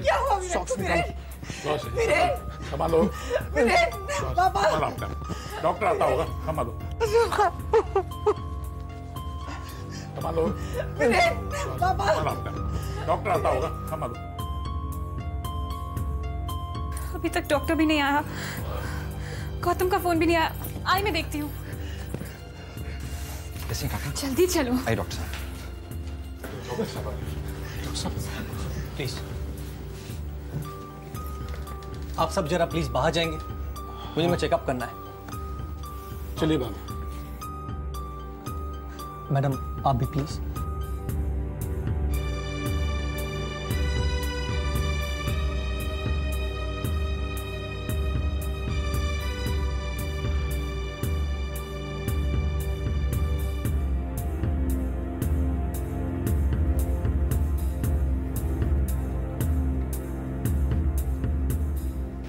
क्या हुआ वीरेन? संभालो पापा। डॉक्टर आता होगा, संभालो संभालो पापा। डॉक्टर आता होगा, संभालो। अभी तक डॉक्टर भी नहीं आया, गौतम का फोन भी नहीं आया। आई मैं देखती हूँ। कैसे काका? जल्दी चलो। आई डॉक्टर साहब। प्लीज आप सब जरा प्लीज बाहर जाएंगे, मुझे मैं चेकअप करना है। चलिए बाबू। मैडम आप भी प्लीज।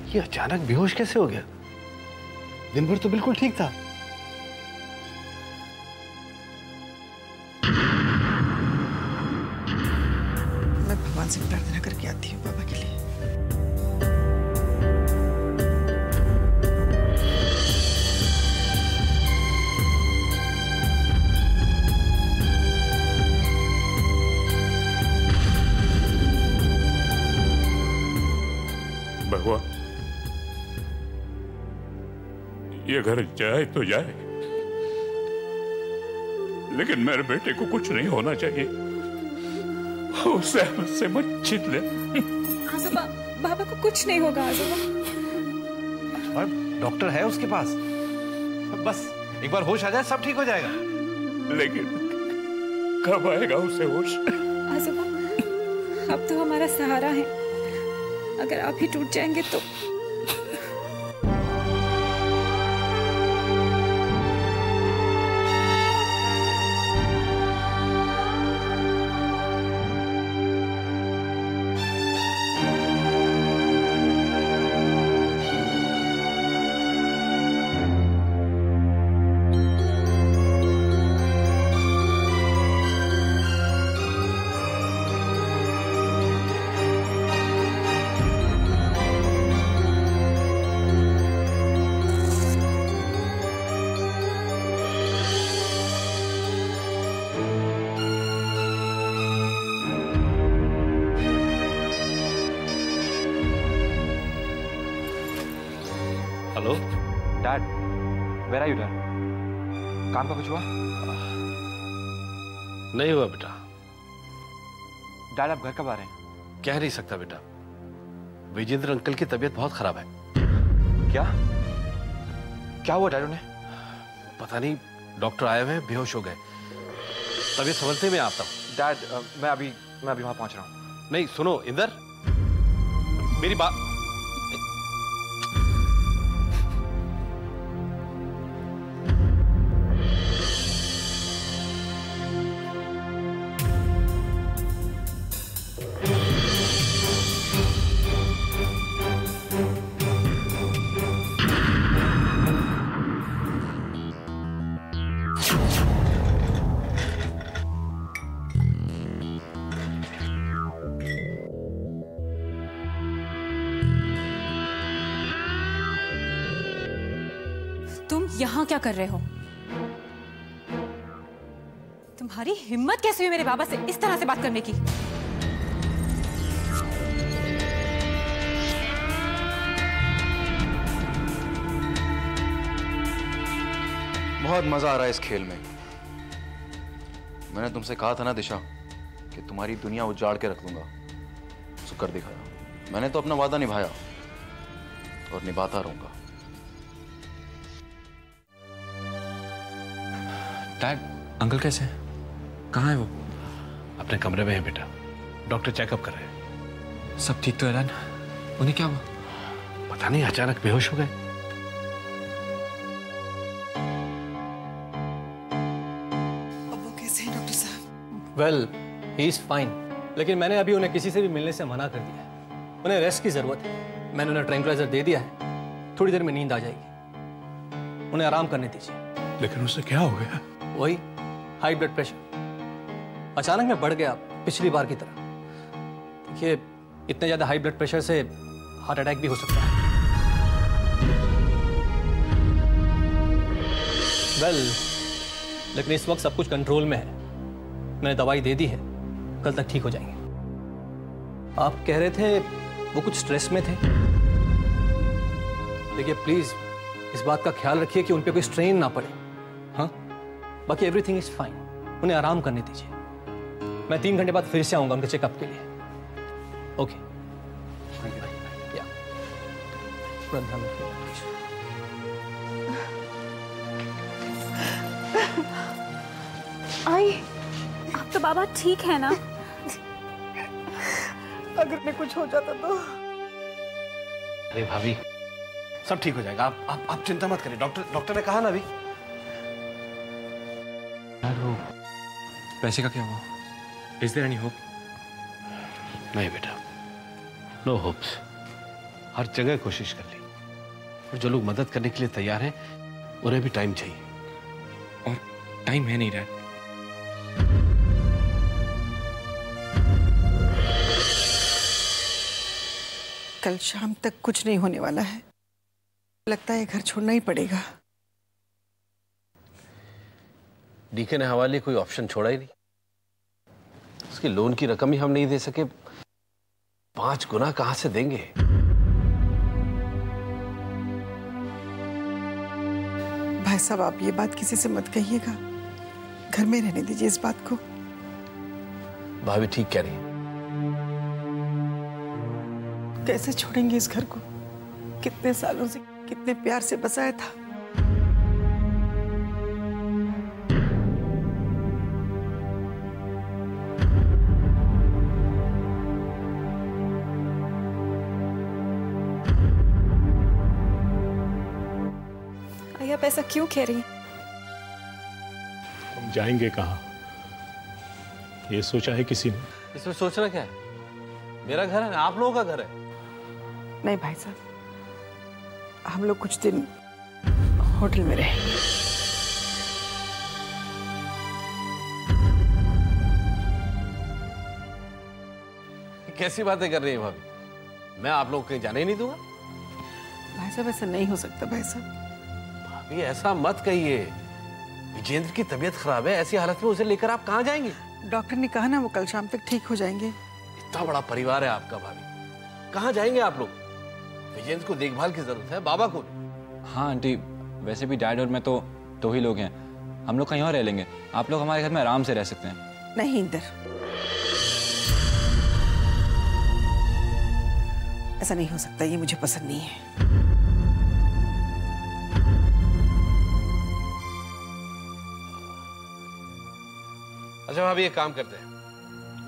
ये अचानक बेहोश कैसे हो गया? दिन भर तो बिल्कुल ठीक था। मैं भगवान से प्रार्थना करके आती हूँ पापा के लिए। भगवान, ये घर जाए तो जाए, लेकिन मेरे बेटे को कुछ नहीं होना चाहिए। उसे मुझसे मत छीन ले। आजोबा, बाबा को कुछ नहीं होगा आजोबा। और डॉक्टर है उसके पास, बस एक बार होश आ जाए सब ठीक हो जाएगा। लेकिन कब आएगा उसे होश? आजोबा, अब तो हमारा सहारा है, अगर आप ही टूट जाएंगे तो। Hello dad, where are you dad? काम का कुछ हुआ? नहीं हुआ बेटा। डैड आप घर कब आ रहे हैं? कह नहीं सकता बेटा, विजेंद्र अंकल की तबीयत बहुत खराब है। क्या क्या हुआ डैड उन्हें? पता नहीं, डॉक्टर आए हुए हैं, बेहोश हो गए। तबीयत संभलते में आता हूँ। डैड मैं अभी वहां पहुंच रहा हूँ। नहीं सुनो इंदर, मेरी बात। तुम यहाँ क्या कर रहे हो? तुम्हारी हिम्मत कैसे हुई मेरे बाबा से इस तरह से बात करने की? बहुत मजा आ रहा है इस खेल में। मैंने तुमसे कहा था ना दिशा कि तुम्हारी दुनिया उजाड़ के रख दूंगा, सो कर दिखाया। मैंने तो अपना वादा निभाया और निभाता रहूंगा। डैड, अंकल कैसे हैं? कहाँ है वो? अपने कमरे में है बेटा, डॉक्टर चेकअप कर रहे हैं। सब ठीक तो है रन? उन्हें क्या हुआ? पता नहीं, अचानक बेहोश हो गए। अब वो कैसे हैं डॉक्टर साहब? वेल ही इज फाइन, लेकिन मैंने अभी उन्हें किसी से भी मिलने से मना कर दिया है। उन्हें रेस्ट की जरूरत है। मैंने उन्हें ट्रैंक्विलाइजर दे दिया है, थोड़ी देर में नींद आ जाएगी। उन्हें आराम करने दीजिए। लेकिन उसे क्या हो गया? वही हाई ब्लड प्रेशर अचानक में बढ़ गया, पिछली बार की तरह। देखिए इतने ज्यादा हाई ब्लड प्रेशर से हार्ट अटैक भी हो सकता है। वेल, लेकिन इस वक्त सब कुछ कंट्रोल में है। मैंने दवाई दे दी है, कल तक ठीक हो जाएंगे। आप कह रहे थे वो कुछ स्ट्रेस में थे। देखिए प्लीज इस बात का ख्याल रखिए कि उन पे कोई स्ट्रेन ना पड़े। हाँ, बाकी एवरीथिंग इज फाइन। उन्हें आराम करने दीजिए। मैं 3 घंटे बाद फिर से आऊंगा उनके चेकअप के लिए। ओके, या ध्यान रखिए। आई, आप तो बाबा ठीक है ना? अगर मैं कुछ हो जाता तो। अरे भाभी, सब ठीक हो जाएगा। आप चिंता मत करिए। डॉक्टर ने कहा ना अभी। यार वो पैसे का क्या हुआ? Is there any hope? नहीं बेटा, नो होप्स। हर जगह कोशिश कर ली, और जो लोग मदद करने के लिए तैयार हैं उन्हें भी टाइम चाहिए। और टाइम है नहीं डैड। कल शाम तक कुछ नहीं होने वाला है। लगता है घर छोड़ना ही पड़ेगा। डीके ने हमारे कोई ऑप्शन छोड़ा ही नहीं। उसकी लोन की रकम ही हम नहीं दे सके, 5 गुना कहां से देंगे? भाई साहब, आप ये बात किसी से मत कहिएगा। घर में रहने दीजिए इस बात को। भाभी ठीक कह रही है। कैसे छोड़ेंगे इस घर को? कितने सालों से कितने प्यार से बसाया था। आप ऐसा क्यों कह रही हैं? हम जाएंगे कहाँ? ये सोचा है किसी ने? इसमें सोचना क्या है? मेरा घर है, आप लोगों का घर है। नहीं भाई साहब, हम लोग कुछ दिन होटल में रहेंगे। कैसी बातें कर रही है भाभी? मैं आप लोगों को कहीं जाने ही नहीं दूंगा। भाई साहब, ऐसा नहीं हो सकता भाई साहब। भाभी ऐसा मत कहिए। विजेंद्र की तबीयत खराब है, ऐसी हालत में उसे लेकर आप कहाँ जाएंगे? डॉक्टर ने कहा ना वो कल शाम तक ठीक हो जाएंगे। इतना बड़ा परिवार है आपका भाभी, कहाँ जाएंगे आप लोग? विजेंद्र को देखभाल की जरूरत है, बाबा को। हाँ आंटी, वैसे भी डैड और मैं तो 2 ही लोग हैं। हम लोग कहीं और रह लेंगे। आप लोग हमारे घर में आराम से रह सकते हैं। नहीं इंदर, ऐसा नहीं हो सकता। ये मुझे पसंद नहीं है। अच्छा भाभी, एक काम करते हैं।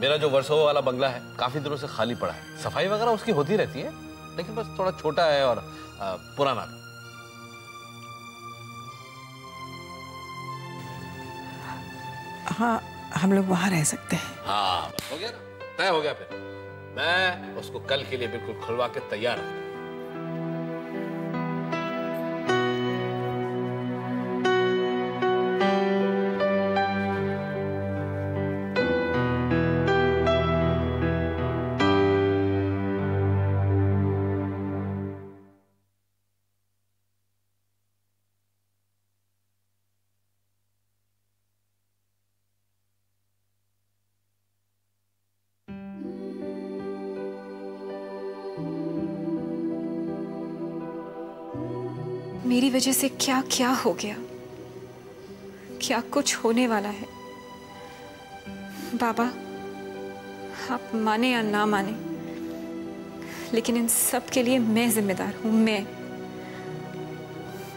मेरा जो वर्सोवा वाला बंगला है काफी दिनों से खाली पड़ा है। सफाई वगैरह उसकी होती रहती है, लेकिन बस थोड़ा छोटा है और पुराना भी। हाँ, हम लोग वहां रह सकते हैं। हाँ बस हो गया ना, तय हो गया। फिर मैं उसको कल के लिए बिल्कुल खुलवा के तैयार हूं। मेरी वजह से क्या क्या हो गया, क्या कुछ होने वाला है। बाबा, आप माने या ना माने, लेकिन इन सब के लिए मैं जिम्मेदार हूं। मैं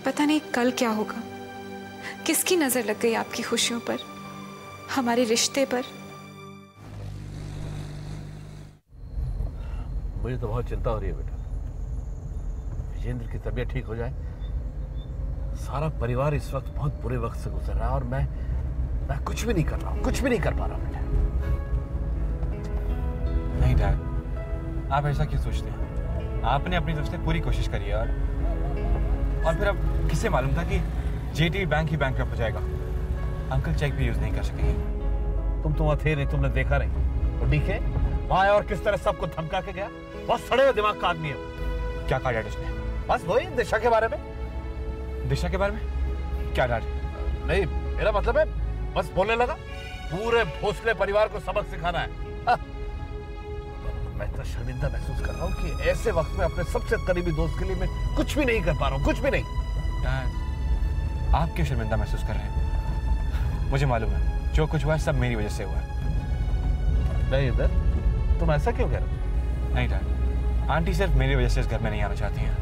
पता नहीं कल क्या होगा। किसकी नजर लग गई आपकी खुशियों पर, हमारे रिश्ते पर। मुझे तो बहुत चिंता हो रही है बेटा। विजेंद्र की तबीयत ठीक हो जाए। सारा परिवार इस वक्त बहुत बुरे वक्त से गुजर रहा है, और मैं कुछ भी नहीं कर रहा हूं, कुछ भी नहीं कर पा रहा हूं बेटा। नहीं डैड, आप ऐसा क्यों सोचते हैं? आपने अपनी तरफ से पूरी कोशिश करी है, और फिर अब किसे मालूम था कि जेटीबी बैंक ही बैंकरप्ट हो जाएगा। अंकल चेक भी यूज नहीं कर सकेंगे। तुम तो वहां थे नहीं, तुमने देखा नहीं। और डीके वहां और किस तरह सबको धमका के गया। बहुत सड़े हुए दिमाग का आदमी है वो। क्या कहा डैड उसने? बस वही दिशा के बारे में। दिशा के बारे में क्या डैड? नहीं, मेरा मतलब है बस बोलने लगा पूरे भोसले परिवार को सबक सिखाना है। मैं तो शर्मिंदा महसूस कर रहा हूँ कि ऐसे वक्त में अपने सबसे करीबी दोस्त के लिए मैं कुछ भी नहीं कर पा रहा हूँ, कुछ भी नहीं। डैड, आप क्यों शर्मिंदा महसूस कर रहे हैं? मुझे मालूम है जो कुछ हुआ है सब मेरी वजह से हुआ है। नहीं इधर, तुम ऐसा क्यों कह रहे हो? नहीं डैड, आंटी सिर्फ मेरी वजह से इस घर में नहीं आना चाहती हैं।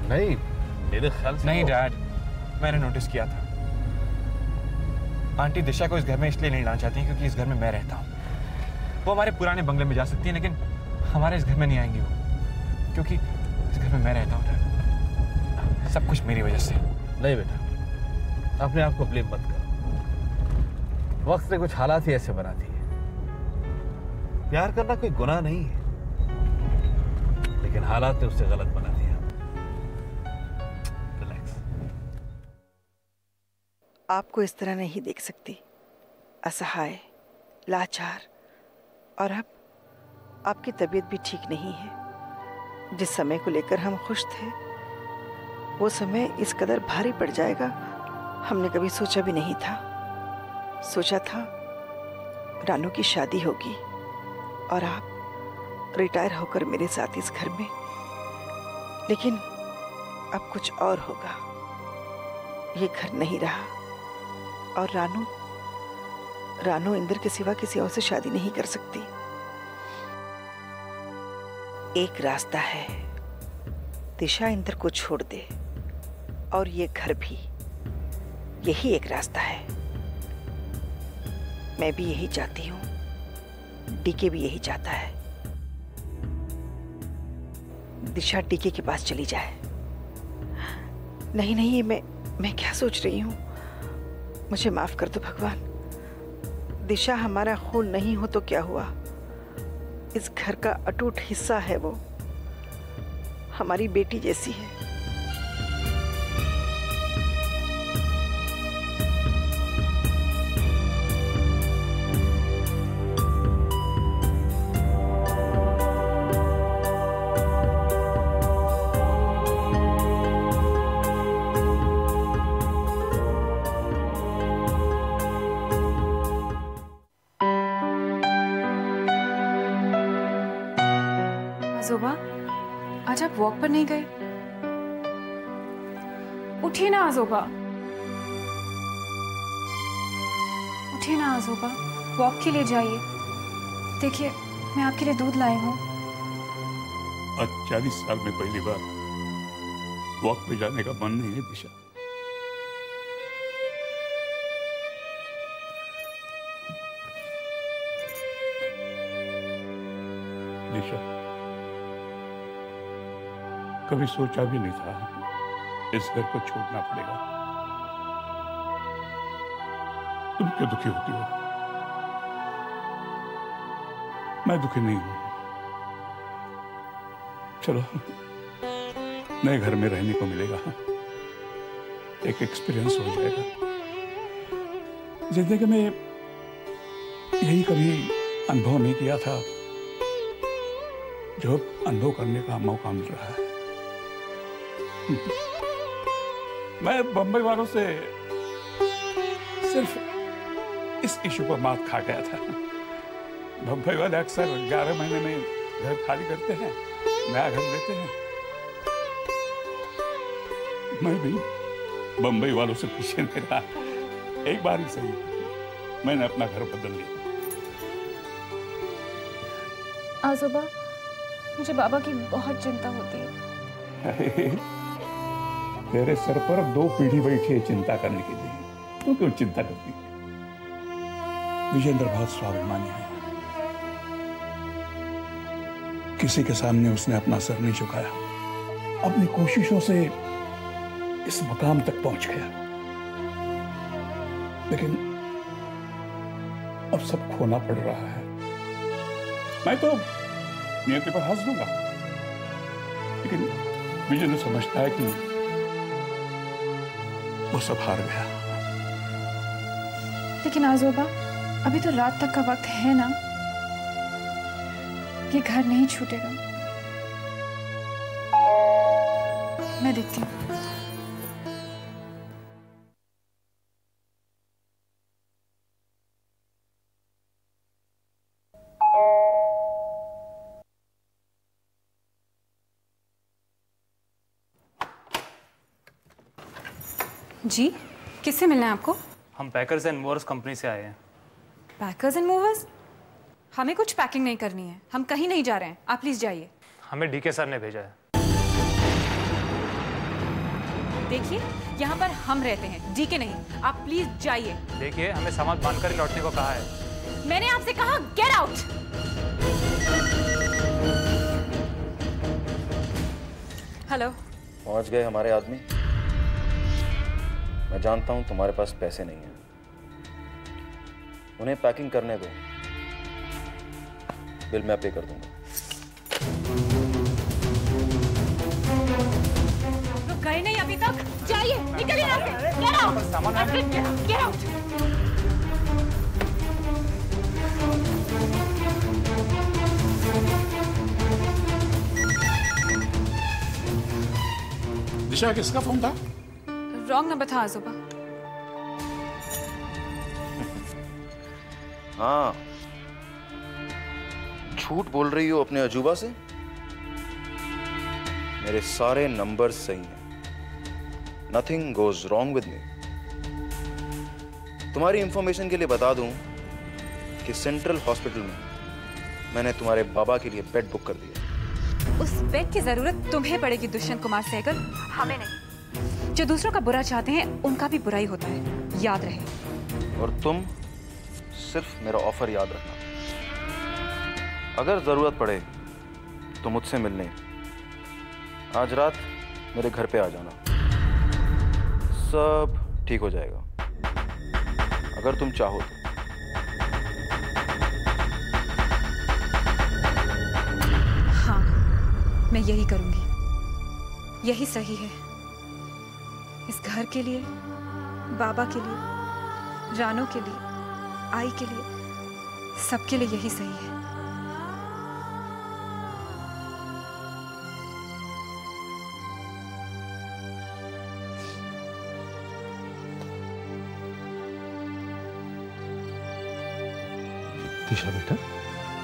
नहीं, मेरे ख्याल से नहीं डैड, मैंने नोटिस किया था। आंटी दिशा को इस घर में इसलिए नहीं लाना चाहती क्योंकि इस घर में मैं रहता हूँ। वो हमारे पुराने बंगले में जा सकती है लेकिन हमारे इस घर में नहीं आएंगी वो, क्योंकि इस घर में मैं रहता हूँ डैड। सब कुछ मेरी वजह से। नहीं बेटा, अपने आप को ब्लेम मत करो। वक्त ने कुछ हालात ही ऐसे बना दिए। प्यार करना कोई गुनाह नहीं है, लेकिन हालात ने उसे गलत बना दिया। रिलैक्स। आपको इस तरह नहीं देख सकती, असहाय, लाचार, और अब आपकी तबीयत भी ठीक नहीं है। जिस समय को लेकर हम खुश थे वो समय इस कदर भारी पड़ जाएगा हमने कभी सोचा भी नहीं था। सोचा था रानू की शादी होगी और आप रिटायर होकर मेरे साथ इस घर में, लेकिन अब कुछ और होगा। ये घर नहीं रहा और रानू इंद्र के सिवा किसी और से शादी नहीं कर सकती। एक रास्ता है, दिशा इंद्र को छोड़ दे और ये घर भी, यही एक रास्ता है। मैं भी यही चाहती हूँ, डीके भी यही चाहता है। दिशा डीके के पास चली जाए। नहीं नहीं, मैं क्या सोच रही हूँ, मुझे माफ कर दो भगवान। दिशा हमारा खून नहीं हो तो क्या हुआ, इस घर का अटूट हिस्सा है वो, हमारी बेटी जैसी है। आजोबा, आज आप वॉक पर नहीं गए? उठिए ना आजोबा, उठिए ना आजोबा, वॉक के लिए जाइए। देखिए मैं आपके लिए दूध लाई हूँ। आज 40 साल में पहली बार वॉक पे जाने का मन नहीं है दिशा। दिशा, कभी सोचा भी नहीं था इस घर को छोड़ना पड़ेगा। तुम क्यों दुखी होती हो? मैं दुखी नहीं हूं। चलो, नए घर में रहने को मिलेगा, एक एक्सपीरियंस हो जाएगा। जिंदगी में यही कभी अनुभव नहीं किया था जो अनुभव करने का मौका मिल रहा है। मैं बंबई वालों से सिर्फ इस इशू पर मात खा गया था। बंबई वाले अक्सर 11 महीने में घर खाली करते हैं, नया घर लेते हैं। मैं भी बंबई वालों से पीछे नहीं रहा। एक बार ही सही मैंने अपना घर बदल लिया। आजोबा, मुझे बाबा की बहुत चिंता होती है। तेरे सर पर 2 पीढ़ी बैठी है चिंता करने के लिए, तू क्यों चिंता करती? विजेंद्र बहुत स्वाभिमानी है, किसी के सामने उसने अपना सर नहीं झुकाया, अपनी कोशिशों से इस मुकाम तक पहुंच गया। लेकिन अब सब खोना पड़ रहा है। मैं तो नियति पर हंस दूंगा, लेकिन विजेंद्र समझता है कि वो सब हार गया। लेकिन आजोबा, अभी तो रात तक का वक्त है ना। ये घर नहीं छूटेगा। मैं देखती हूँ। जी, किससे मिलना है आपको? हम पैकर्स एंड मूवर्स कंपनी से आए हैं। Packers and movers? हमें कुछ पैकिंग नहीं करनी है, हम कहीं नहीं जा रहे हैं, आप प्लीज जाइए। हमें डीके सर ने भेजा है। देखिए, यहाँ पर हम रहते हैं, डीके नहीं। आप प्लीज जाइए। देखिए, हमें सामान बांधकर लौटने को कहा है। मैंने आपसे कहा गेट आउट। हेलो। पहुंच गए हमारे आदमी। मैं जानता हूं तुम्हारे पास पैसे नहीं हैं, उन्हें पैकिंग करने दो, बिल मैं पे कर दूंगा। तो गए नहीं अभी तक? जाइए, निकलिए यहाँ से। Get out. Get out. Disha, किसका फोन था? रॉन्ग नंबर था आजोबा। हाँ, झूठ बोल रही हो अपने अजूबा से? मेरे सारे नंबर सही हैं। Nothing goes wrong with me. तुम्हारी इंफॉर्मेशन के लिए बता दूं कि सेंट्रल हॉस्पिटल में मैंने तुम्हारे बाबा के लिए बेड बुक कर दिया। उस बेड की जरूरत तुम्हें पड़ेगी दुष्यंत कुमार सहगल, हमें नहीं। जो दूसरों का बुरा चाहते हैं उनका भी बुरा ही होता है, याद रहे। और तुम सिर्फ मेरा ऑफर याद रखना। अगर जरूरत पड़े तो मुझसे मिलने आज रात मेरे घर पे आ जाना, सब ठीक हो जाएगा अगर तुम चाहो तो। हाँ, मैं यही करूंगी, यही सही है। इस घर के लिए, बाबा के लिए, रानो के लिए, आई के लिए, सबके लिए यही सही है। दिशा बेटा,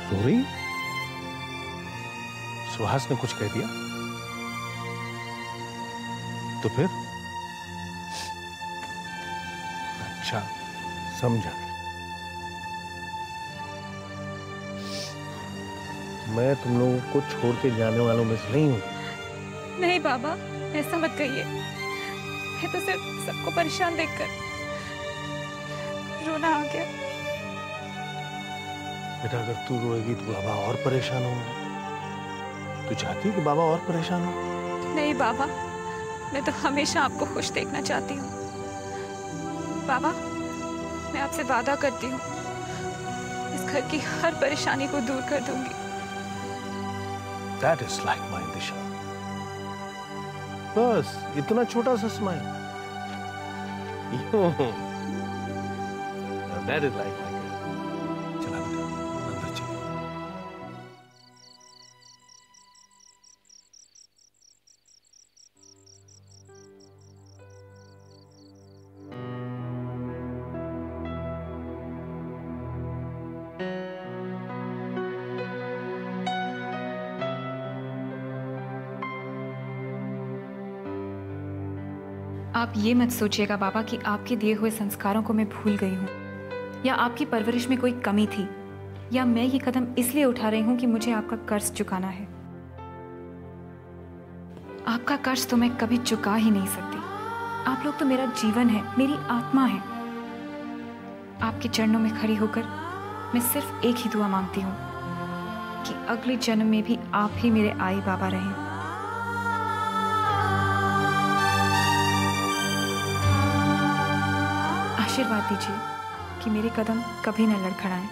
सो रही? सुहास ने कुछ कह दिया तो फिर? अच्छा, समझा। मैं तुम लोगों को छोड़ के जाने वालों में से नहीं हूं। नहीं बाबा, ऐसा मत कहिए। ये तो सिर्फ सबको परेशान देखकर रोना आ गया। बेटा, अगर तू रोएगी तो बाबा और परेशान होंगे। तू चाहती है कि बाबा और परेशान हो? नहीं बाबा, मैं तो हमेशा आपको खुश देखना चाहती हूँ। बाबा, मैं आपसे वादा करती हूँ, इस घर की हर परेशानी को दूर कर दूंगी। That is like my दिशा। बस इतना छोटा सा smile. That is like my girl। चला बेटा, अंदर चल। आप ये मत सोचिएगा बाबा कि आपके दिए हुए संस्कारों को मैं भूल गई हूँ, या आपकी परवरिश में कोई कमी थी, या मैं ये कदम इसलिए उठा रही हूँ कि मुझे आपका कर्ज चुकाना है। आपका कर्ज तो मैं कभी चुका ही नहीं सकती। आप लोग तो मेरा जीवन है, मेरी आत्मा है। आपके चरणों में खड़ी होकर मैं सिर्फ एक ही दुआ मांगती हूँ कि अगले जन्म में भी आप ही मेरे आई बाबा रहें। आशीर्वाद दीजिए कि मेरे कदम कभी न लड़खड़ाएं।